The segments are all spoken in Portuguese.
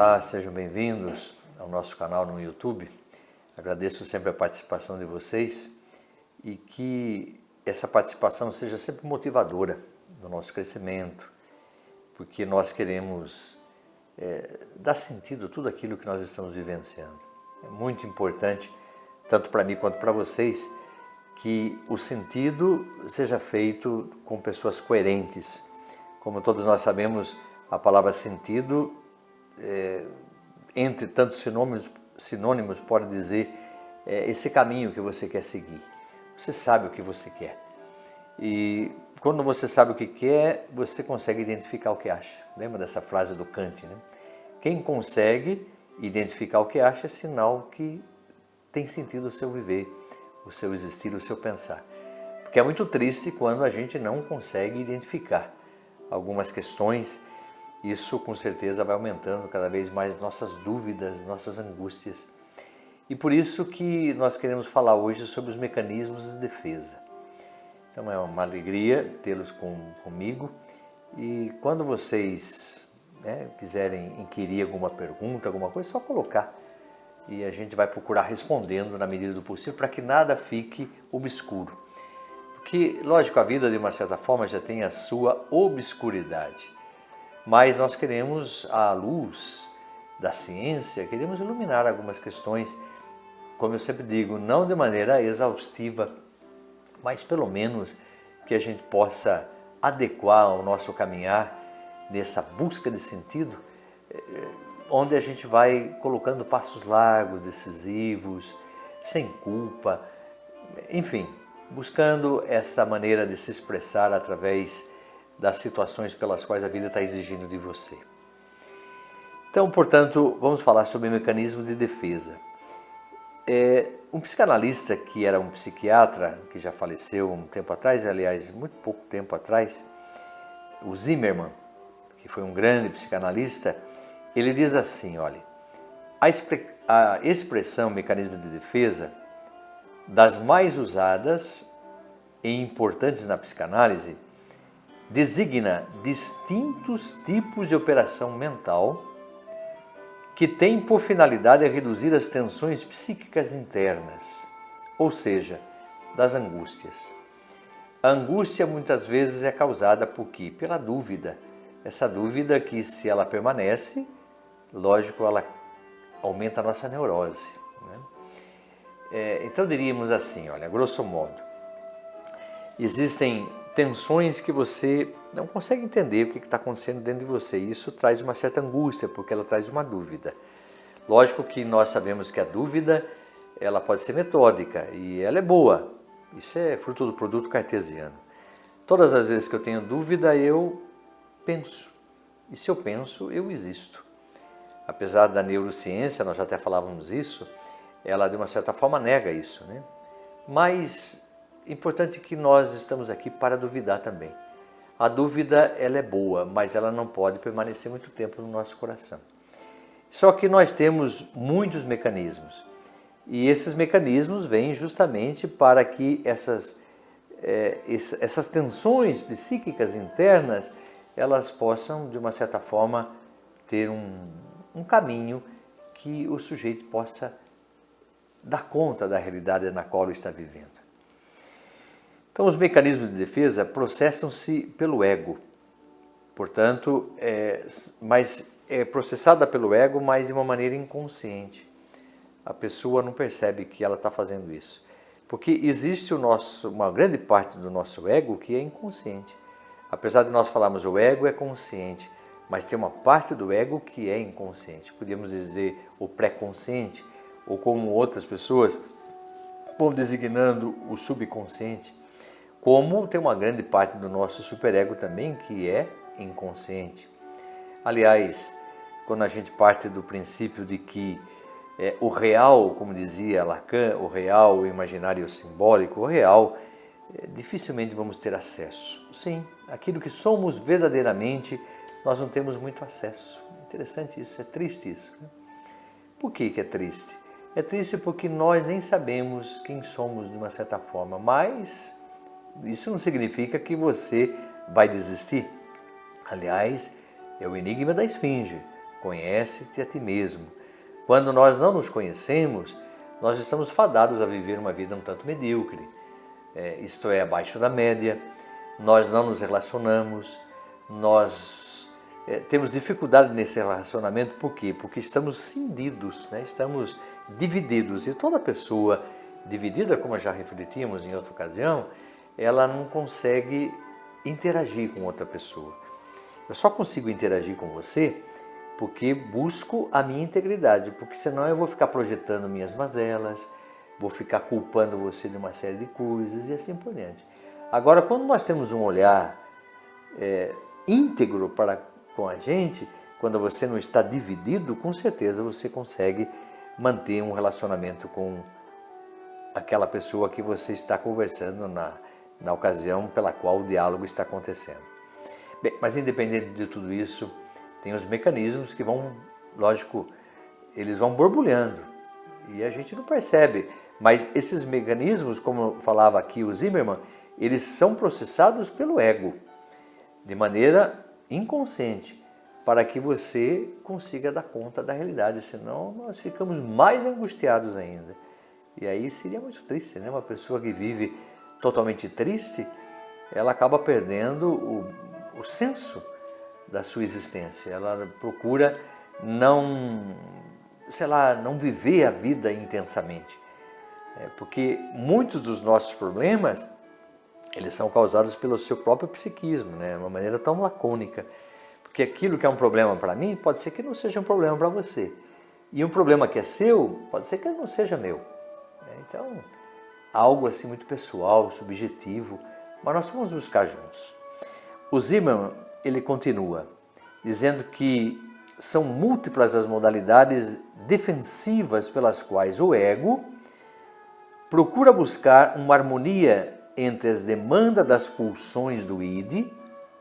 Olá, sejam bem-vindos ao nosso canal no YouTube. Agradeço sempre a participação de vocês e que essa participação seja sempre motivadora no nosso crescimento, porque nós queremos dar sentido a tudo aquilo que nós estamos vivenciando. É muito importante, tanto para mim quanto para vocês, que o sentido seja feito com pessoas coerentes. Como todos nós sabemos, a palavra sentido, entre tantos sinônimos, pode dizer esse caminho que você quer seguir. Você sabe o que você quer. E quando você sabe o que quer, você consegue identificar o que acha. Lembra dessa frase do Kant, né? Quem consegue identificar o que acha é sinal que tem sentido o seu viver, o seu existir, o seu pensar. Porque é muito triste quando a gente não consegue identificar algumas questões. Isso com certeza vai aumentando cada vez mais nossas dúvidas, nossas angústias. E por isso que nós queremos falar hoje sobre os mecanismos de defesa. Então é uma alegria tê-los comigo e quando vocês quiserem inquirir alguma pergunta, alguma coisa, é só colocar e a gente vai procurar respondendo na medida do possível para que nada fique obscuro. Porque, lógico, a vida de uma certa forma já tem a sua obscuridade, mas nós queremos, à luz da ciência, queremos iluminar algumas questões, como eu sempre digo, não de maneira exaustiva, mas pelo menos que a gente possa adequar o nosso caminhar nessa busca de sentido, onde a gente vai colocando passos largos, decisivos, sem culpa, enfim, buscando essa maneira de se expressar através das situações pelas quais a vida está exigindo de você. Então, portanto, vamos falar sobre o mecanismo de defesa. Um psicanalista que era um psiquiatra, que já faleceu um tempo atrás, aliás, muito pouco tempo atrás, o Zimmermann, que foi um grande psicanalista, ele diz assim, olha, a expressão mecanismo de defesa, das mais usadas e importantes na psicanálise, designa distintos tipos de operação mental que tem por finalidade reduzir as tensões psíquicas internas, ou seja, das angústias. A angústia muitas vezes é causada por quê? Pela dúvida. Essa dúvida que, se ela permanece, lógico, ela aumenta a nossa neurose, né? Então diríamos assim, olha, grosso modo, existem tensões que você não consegue entender o que está acontecendo dentro de você. E isso traz uma certa angústia, porque ela traz uma dúvida. Lógico que nós sabemos que a dúvida ela pode ser metódica e ela é boa. Isso é fruto do produto cartesiano. Todas as vezes que eu tenho dúvida, eu penso. E se eu penso, eu existo. Apesar da neurociência, nós já até falávamos isso, ela de uma certa forma nega isso, né? Mas importante que nós estamos aqui para duvidar também. A dúvida ela é boa, mas ela não pode permanecer muito tempo no nosso coração. Só que nós temos muitos mecanismos e esses mecanismos vêm justamente para que essas tensões psíquicas internas elas possam, de uma certa forma, ter um caminho que o sujeito possa dar conta da realidade na qual ele está vivendo. Então, os mecanismos de defesa processam-se pelo ego, portanto, mas é processada pelo ego, mas de uma maneira inconsciente. A pessoa não percebe que ela está fazendo isso, porque existe uma grande parte do nosso ego que é inconsciente. Apesar de nós falarmos o ego é consciente, mas tem uma parte do ego que é inconsciente. Podemos dizer o pré-consciente, ou como outras pessoas vão designando o subconsciente. Como tem uma grande parte do nosso superego também que é inconsciente. Aliás, quando a gente parte do princípio de que o real, como dizia Lacan, o real, o imaginário e o simbólico, o real, dificilmente vamos ter acesso. Sim, aquilo que somos verdadeiramente, nós não temos muito acesso. Interessante isso, é triste isso, né? Por que é triste? É triste porque nós nem sabemos quem somos de uma certa forma, mas isso não significa que você vai desistir. Aliás, é o enigma da esfinge. conhece-te a ti mesmo. Quando nós não nos conhecemos, nós estamos fadados a viver uma vida um tanto medíocre, isto é, abaixo da média. Nós não nos relacionamos, nós temos dificuldade nesse relacionamento. Por quê? Porque estamos cindidos, né? Estamos divididos, e toda pessoa dividida, como já refletimos em outra ocasião, ela não consegue interagir com outra pessoa. Eu só consigo interagir com você porque busco a minha integridade, porque senão eu vou ficar projetando minhas mazelas, vou ficar culpando você de uma série de coisas e assim por diante. Agora, quando nós temos um olhar íntegro para com a gente, quando você não está dividido, com certeza você consegue manter um relacionamento com aquela pessoa que você está conversando na ocasião pela qual o diálogo está acontecendo. Bem, mas independente de tudo isso, tem os mecanismos que vão, lógico, eles vão borbulhando e a gente não percebe. Mas esses mecanismos, como falava aqui o Zimmermann, eles são processados pelo ego, de maneira inconsciente, para que você consiga dar conta da realidade, senão nós ficamos mais angustiados ainda. E aí seria muito triste, né? Uma pessoa que vive totalmente triste, ela acaba perdendo o senso da sua existência. Ela procura não viver a vida intensamente. Porque muitos dos nossos problemas, eles são causados pelo seu próprio psiquismo, né? De uma maneira tão lacônica. Porque aquilo que é um problema para mim, pode ser que não seja um problema para você. E um problema que é seu, pode ser que não seja meu. Então, algo assim muito pessoal, subjetivo, mas nós vamos buscar juntos. O Zimmermann, ele continua dizendo que são múltiplas as modalidades defensivas pelas quais o ego procura buscar uma harmonia entre as demandas das pulsões do id,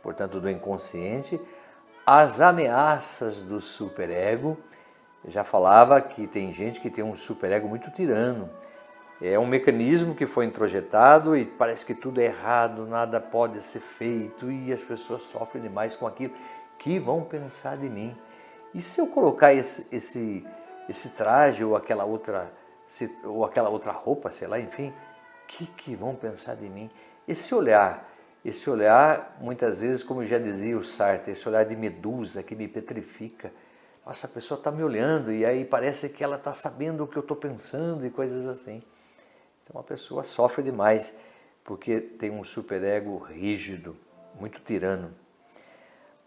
portanto do inconsciente, as ameaças do superego. Eu já falava que tem gente que tem um superego muito tirano. É um mecanismo que foi introjetado e parece que tudo é errado, nada pode ser feito e as pessoas sofrem demais com aquilo. Que vão pensar de mim? E se eu colocar esse traje ou aquela outra roupa, sei lá, enfim, que vão pensar de mim? Esse olhar, muitas vezes, como já dizia o Sartre, esse olhar de medusa que me petrifica. Nossa, a pessoa está me olhando e aí parece que ela está sabendo o que eu estou pensando e coisas assim. Então a pessoa sofre demais porque tem um superego rígido, muito tirano.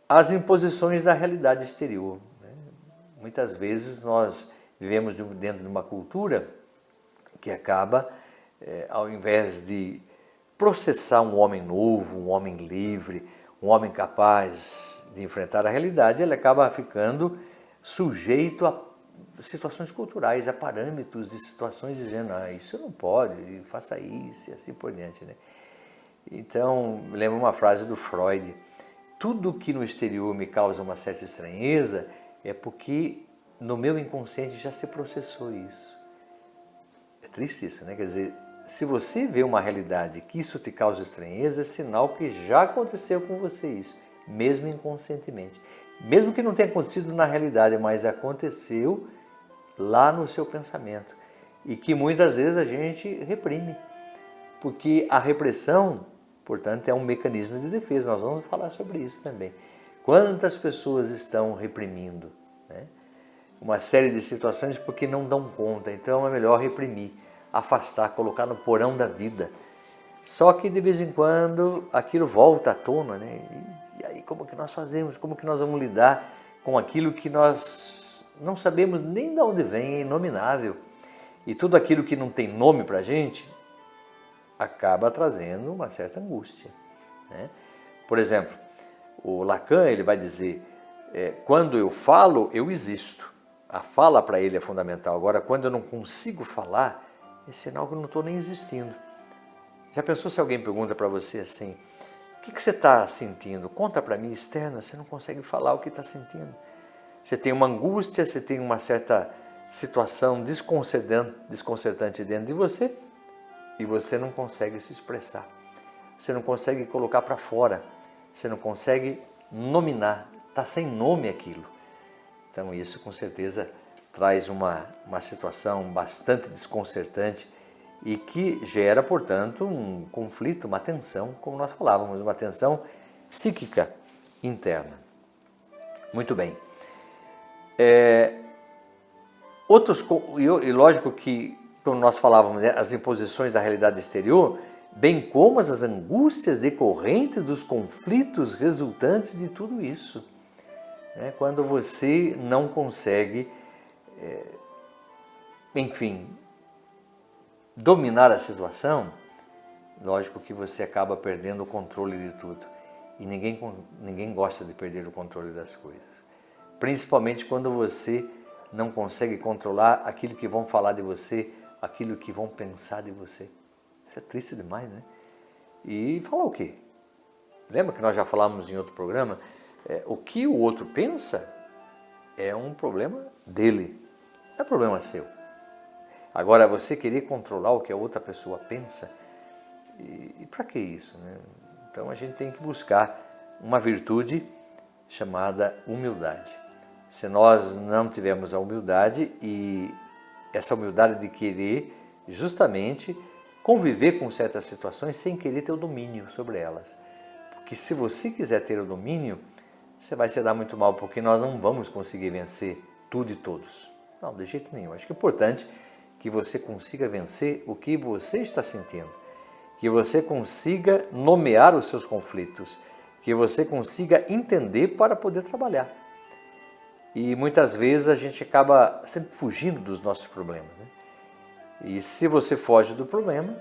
As imposições da realidade exterior, né? Muitas vezes nós vivemos dentro de uma cultura que acaba, ao invés de processar um homem novo, um homem livre, um homem capaz de enfrentar a realidade, ele acaba ficando sujeito a situações culturais, a parâmetros de situações dizendo, isso não pode, faça isso e assim por diante, né? Então, me lembro uma frase do Freud: tudo que no exterior me causa uma certa estranheza é porque no meu inconsciente já se processou isso. É triste isso, né? Quer dizer, se você vê uma realidade que isso te causa estranheza, é sinal que já aconteceu com você isso, mesmo inconscientemente. Mesmo que não tenha acontecido na realidade, mas aconteceu lá no seu pensamento. E que muitas vezes a gente reprime. Porque a repressão, portanto, é um mecanismo de defesa. Nós vamos falar sobre isso também. Quantas pessoas estão reprimindo, né? Uma série de situações porque não dão conta. Então é melhor reprimir, afastar, colocar no porão da vida. Só que de vez em quando aquilo volta à tona, né? E aí como que nós fazemos? Como que nós vamos lidar com aquilo que nós não sabemos nem de onde vem, é inominável. E tudo aquilo que não tem nome para a gente acaba trazendo uma certa angústia, né? Por exemplo, o Lacan, ele vai dizer, quando eu falo, eu existo. A fala para ele é fundamental. Agora, quando eu não consigo falar, é sinal que eu não estou nem existindo. Já pensou se alguém pergunta para você assim, o que você está sentindo? Conta para mim, externa, você não consegue falar o que está sentindo. Você tem uma angústia, você tem uma certa situação desconcertante dentro de você e você não consegue se expressar. Você não consegue colocar para fora, você não consegue nominar, está sem nome aquilo. Então isso com certeza traz uma situação bastante desconcertante e que gera, portanto, um conflito, uma tensão, como nós falávamos, uma tensão psíquica interna. Muito bem. E lógico que, como nós falávamos, as imposições da realidade exterior, bem como as angústias decorrentes dos conflitos resultantes de tudo isso. Quando você não consegue, enfim, dominar a situação, lógico que você acaba perdendo o controle de tudo. E ninguém gosta de perder o controle das coisas. Principalmente quando você não consegue controlar aquilo que vão falar de você, aquilo que vão pensar de você. Isso é triste demais, né? E falar o quê? Lembra que nós já falamos em outro programa? O que o outro pensa é um problema dele, não é problema seu. Agora, você querer controlar o que a outra pessoa pensa, e para que isso, né? Então a gente tem que buscar uma virtude chamada humildade. Se nós não tivermos a humildade, e essa humildade de querer justamente conviver com certas situações sem querer ter o domínio sobre elas. Porque se você quiser ter o domínio, você vai se dar muito mal, porque nós não vamos conseguir vencer tudo e todos. Não, de jeito nenhum. Acho que é importante que você consiga vencer o que você está sentindo, que você consiga nomear os seus conflitos, que você consiga entender para poder trabalhar. E muitas vezes a gente acaba sempre fugindo dos nossos problemas, né? E se você foge do problema,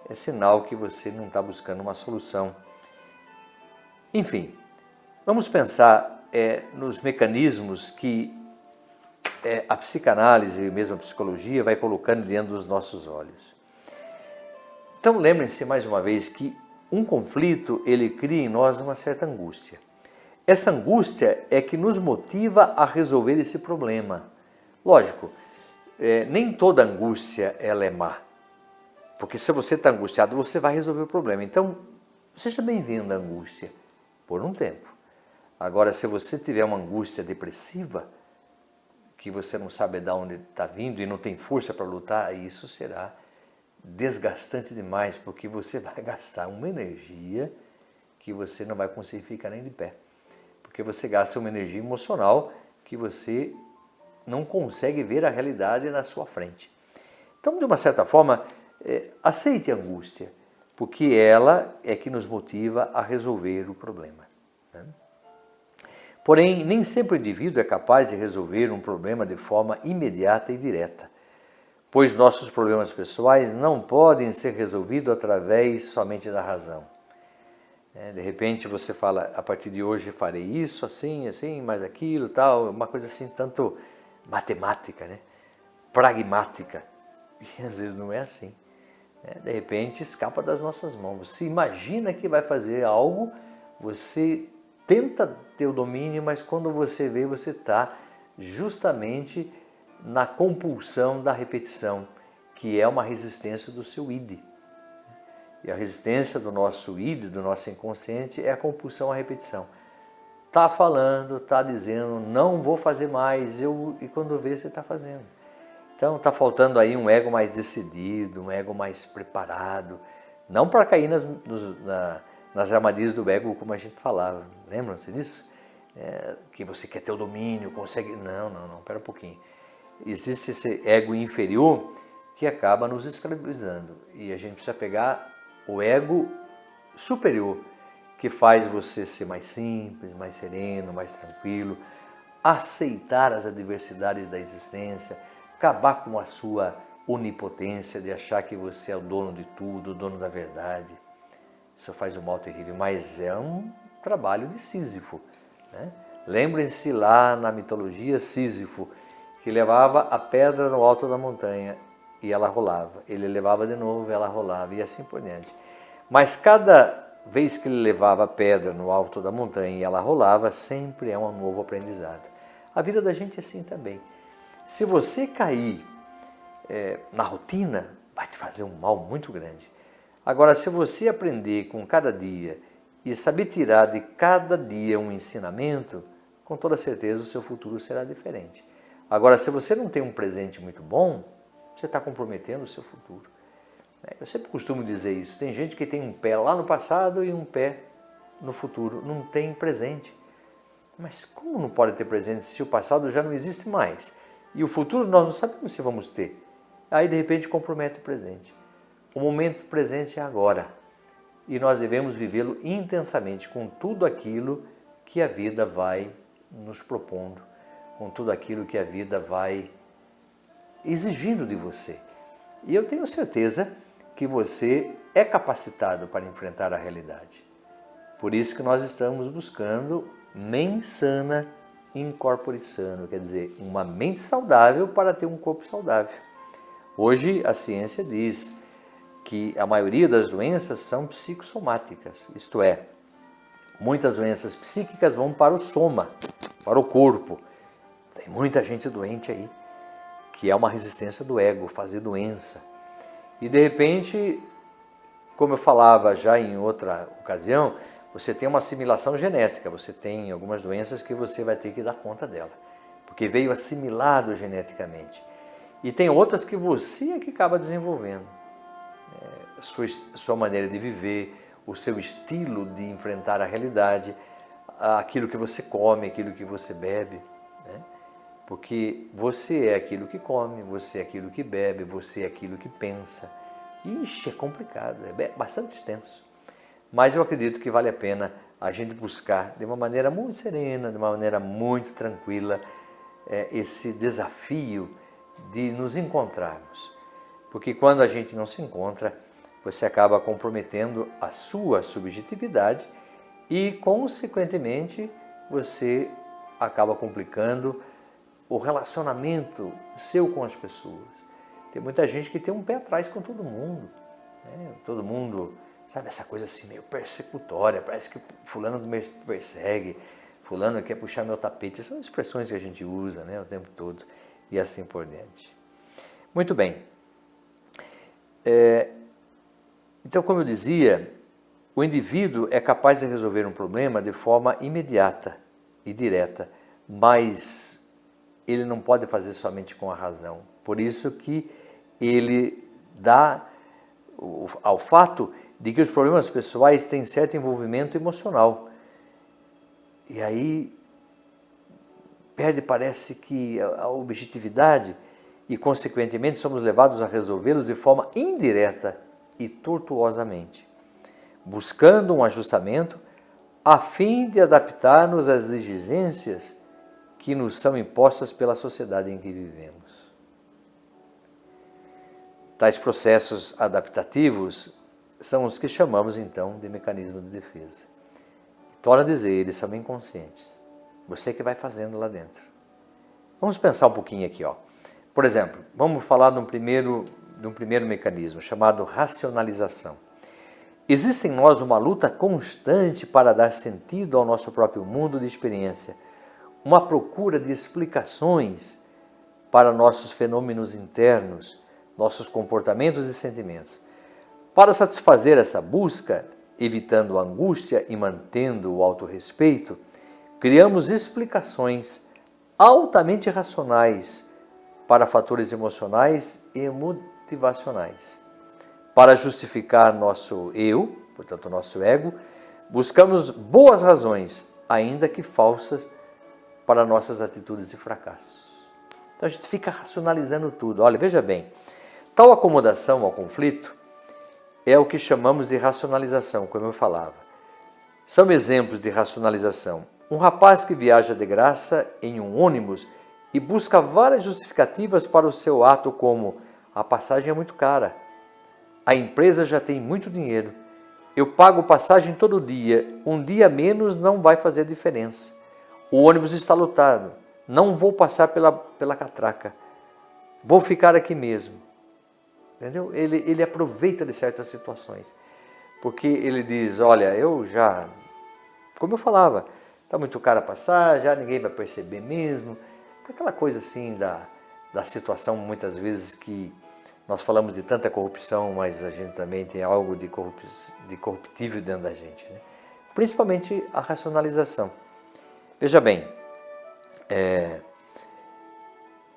é sinal que você não está buscando uma solução. Enfim, vamos pensar nos mecanismos que a psicanálise e mesmo a psicologia vai colocando diante dos nossos olhos. Então lembrem-se mais uma vez que um conflito, ele cria em nós uma certa angústia. Essa angústia é que nos motiva a resolver esse problema. Lógico, nem toda angústia ela é má, porque se você está angustiado, você vai resolver o problema. Então, seja bem-vindo à angústia, por um tempo. Agora, se você tiver uma angústia depressiva, que você não sabe de onde está vindo e não tem força para lutar, isso será desgastante demais, porque você vai gastar uma energia que você não vai conseguir ficar nem de pé. Porque você gasta uma energia emocional que você não consegue ver a realidade na sua frente. Então, de uma certa forma, aceite a angústia, porque ela é que nos motiva a resolver o problema, né? Porém, nem sempre o indivíduo é capaz de resolver um problema de forma imediata e direta, pois nossos problemas pessoais não podem ser resolvidos através somente da razão. De repente você fala, a partir de hoje farei isso, assim, assim, mais aquilo, tal, uma coisa assim, tanto matemática, né? Pragmática. E às vezes não é assim. De repente escapa das nossas mãos. Você imagina que vai fazer algo, você tenta ter o domínio, mas quando você vê, você está justamente na compulsão da repetição, que é uma resistência do seu id. E a resistência do nosso id, do nosso inconsciente, é a compulsão à repetição. Está falando, está dizendo, não vou fazer mais, e quando vê, você está fazendo. Então está faltando aí um ego mais decidido, um ego mais preparado, não para cair nas armadilhas do ego, como a gente falava. Lembram-se disso? Que você quer ter o domínio, consegue... Não, espera um pouquinho. Existe esse ego inferior que acaba nos escravizando. E a gente precisa pegar o ego superior, que faz você ser mais simples, mais sereno, mais tranquilo, aceitar as adversidades da existência, acabar com a sua onipotência de achar que você é o dono de tudo, o dono da verdade. Isso faz um mal terrível, mas é um trabalho de Sísifo, né? Lembrem-se lá na mitologia, Sísifo, que levava a pedra no alto da montanha e ela rolava. Ele levava de novo, ela rolava e assim por diante. Mas cada vez que ele levava a pedra no alto da montanha e ela rolava, sempre é um novo aprendizado. A vida da gente é assim também. Se você cair na rotina, vai te fazer um mal muito grande. Agora, se você aprender com cada dia e saber tirar de cada dia um ensinamento, com toda certeza o seu futuro será diferente. Agora, se você não tem um presente muito bom, você está comprometendo o seu futuro. Eu sempre costumo dizer isso. Tem gente que tem um pé lá no passado e um pé no futuro, não tem presente. Mas como não pode ter presente se o passado já não existe mais? E o futuro nós não sabemos se vamos ter. Aí de repente compromete o presente. O momento presente é agora. E nós devemos vivê-lo intensamente com tudo aquilo que a vida vai nos propondo, com tudo aquilo que a vida vai exigindo de você. E eu tenho certeza que você é capacitado para enfrentar a realidade. Por isso que nós estamos buscando mens sana in corpore sano, quer dizer, uma mente saudável para ter um corpo saudável. Hoje a ciência diz que a maioria das doenças são psicossomáticas, isto é, muitas doenças psíquicas vão para o soma, para o corpo. Tem muita gente doente aí, que é uma resistência do ego, fazer doença. E de repente, como eu falava já em outra ocasião, você tem uma assimilação genética, você tem algumas doenças que você vai ter que dar conta dela, porque veio assimilado geneticamente. E tem outras que você é que acaba desenvolvendo. Sua maneira de viver, o seu estilo de enfrentar a realidade, aquilo que você come, aquilo que você bebe, né? Porque você é aquilo que come, você é aquilo que bebe, você é aquilo que pensa. Ixi, é complicado, é bastante extenso. Mas eu acredito que vale a pena a gente buscar de uma maneira muito serena, de uma maneira muito tranquila, esse desafio de nos encontrarmos. Porque quando a gente não se encontra, você acaba comprometendo a sua subjetividade e, consequentemente, você acaba complicando o relacionamento seu com as pessoas. Tem muita gente que tem um pé atrás com todo mundo, né? Todo mundo, sabe, essa coisa assim meio persecutória, parece que fulano me persegue, fulano quer puxar meu tapete. São expressões que a gente usa, né, o tempo todo e assim por diante. Muito bem. Então, como eu dizia, o indivíduo é capaz de resolver um problema de forma imediata e direta, mas ele não pode fazer somente com a razão. Por isso que ele dá ao fato de que os problemas pessoais têm certo envolvimento emocional. E aí perde, parece que, a objetividade e, consequentemente, somos levados a resolvê-los de forma indireta e tortuosamente, buscando um ajustamento a fim de adaptar-nos às exigências que nos são impostas pela sociedade em que vivemos. Tais processos adaptativos são os que chamamos, então, de mecanismo de defesa. E torno a dizer, eles são inconscientes. Você que vai fazendo lá dentro. Vamos pensar um pouquinho aqui, ó. Por exemplo, vamos falar de um primeiro mecanismo chamado racionalização. Existe em nós uma luta constante para dar sentido ao nosso próprio mundo de experiência, uma procura de explicações para nossos fenômenos internos, nossos comportamentos e sentimentos. Para satisfazer essa busca, evitando a angústia e mantendo o autorrespeito, criamos explicações altamente racionais para fatores emocionais e motivacionais. Para justificar nosso eu, portanto nosso ego, buscamos boas razões, ainda que falsas, para nossas atitudes de fracassos. Então a gente fica racionalizando tudo. Olha, veja bem, tal acomodação ao conflito é o que chamamos de racionalização, como eu falava. São exemplos de racionalização. Um rapaz que viaja de graça em um ônibus e busca várias justificativas para o seu ato, como: a passagem é muito cara, a empresa já tem muito dinheiro, eu pago passagem todo dia, um dia menos não vai fazer diferença, o ônibus está lotado, não vou passar pela catraca, vou ficar aqui mesmo. Entendeu? Ele aproveita de certas situações, porque ele diz: olha, eu já, como eu falava, está muito cara a passar, já ninguém vai perceber mesmo. Aquela coisa assim da situação, muitas vezes, que nós falamos de tanta corrupção, mas a gente também tem algo de corruptível dentro da gente, né? Principalmente a racionalização. Veja bem,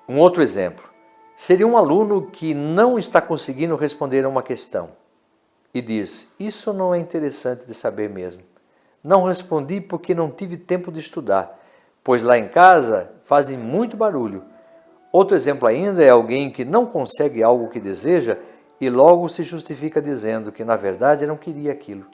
Um outro exemplo, seria um aluno que não está conseguindo responder a uma questão e diz, isso não é interessante de saber mesmo. Não respondi porque não tive tempo de estudar, pois lá em casa fazem muito barulho. Outro exemplo ainda é alguém que não consegue algo que deseja e logo se justifica dizendo que na verdade não queria aquilo.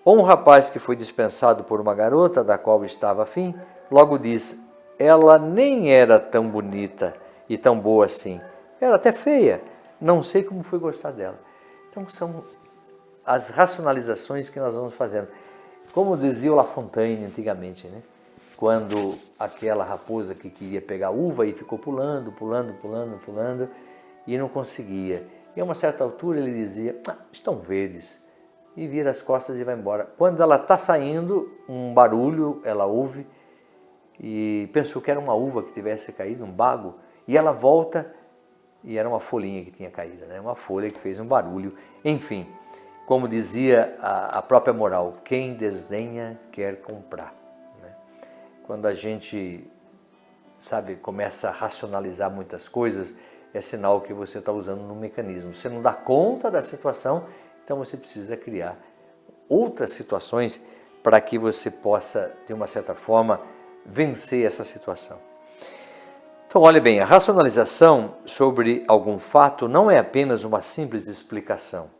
Ou um rapaz que foi dispensado por uma garota da qual estava afim, logo diz, ela nem era tão bonita e tão boa assim, era até feia, não sei como fui gostar dela. Então são as racionalizações que nós vamos fazendo. Como dizia o La Fontaine antigamente, né? Quando aquela raposa que queria pegar uva e ficou pulando e não conseguia. E a uma certa altura ele dizia, estão verdes, e vira as costas e vai embora. Quando ela está saindo, um barulho ela ouve e pensou que era uma uva que tivesse caído, um bago, e ela volta e era uma folhinha que tinha caído, né? Uma folha que fez um barulho. Enfim, como dizia a própria moral, quem desdenha quer comprar. Né? Quando a gente, começa a racionalizar muitas coisas, é sinal que você está usando um mecanismo. Você não dá conta da situação, então você precisa criar outras situações para que você possa, de uma certa forma, vencer essa situação. Então, olha bem, a racionalização sobre algum fato não é apenas uma simples explicação.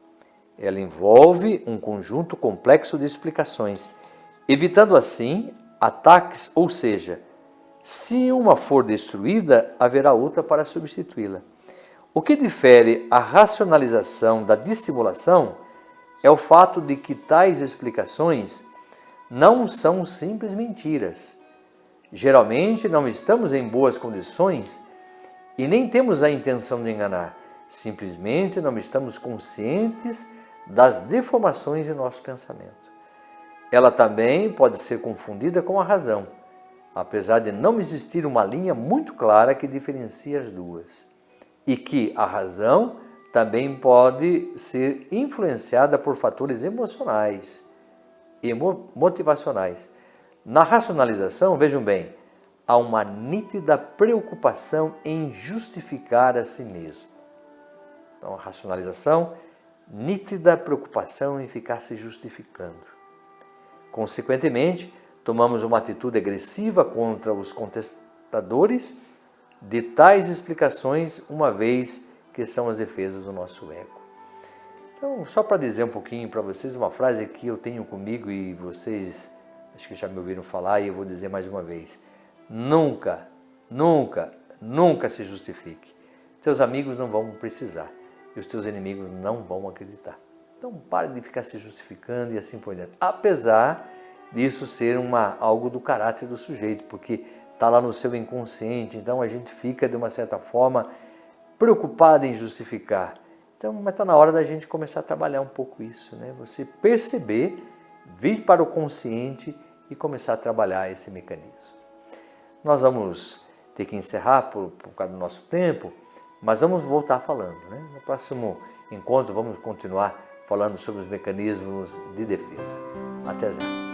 Ela envolve um conjunto complexo de explicações, evitando assim ataques, ou seja, se uma for destruída, haverá outra para substituí-la. O que difere a racionalização da dissimulação é o fato de que tais explicações não são simples mentiras. Geralmente não estamos em boas condições e nem temos a intenção de enganar. Simplesmente não estamos conscientes das deformações em nosso pensamento. Ela também pode ser confundida com a razão, apesar de não existir uma linha muito clara que diferencie as duas. E que a razão também pode ser influenciada por fatores emocionais e motivacionais. Na racionalização, vejam bem, há uma nítida preocupação em justificar a si mesmo. Então, a racionalização, nítida preocupação em ficar se justificando. Consequentemente, tomamos uma atitude agressiva contra os contestadores de tais explicações, uma vez que são as defesas do nosso ego. Então, só para dizer um pouquinho para vocês, uma frase que eu tenho comigo e vocês acho que já me ouviram falar e eu vou dizer mais uma vez. Nunca, nunca, nunca se justifique. Teus amigos não vão precisar e os teus inimigos não vão acreditar. Então pare de ficar se justificando e assim por diante. Apesar disso ser algo do caráter do sujeito, porque está lá no seu inconsciente, então a gente fica de uma certa forma preocupado em justificar. Então, mas está na hora da gente começar a trabalhar um pouco isso, né? Você perceber, vir para o consciente e começar a trabalhar esse mecanismo. Nós vamos ter que encerrar por causa do nosso tempo, mas vamos voltar falando, né? No próximo encontro vamos continuar falando sobre os mecanismos de defesa. Até já!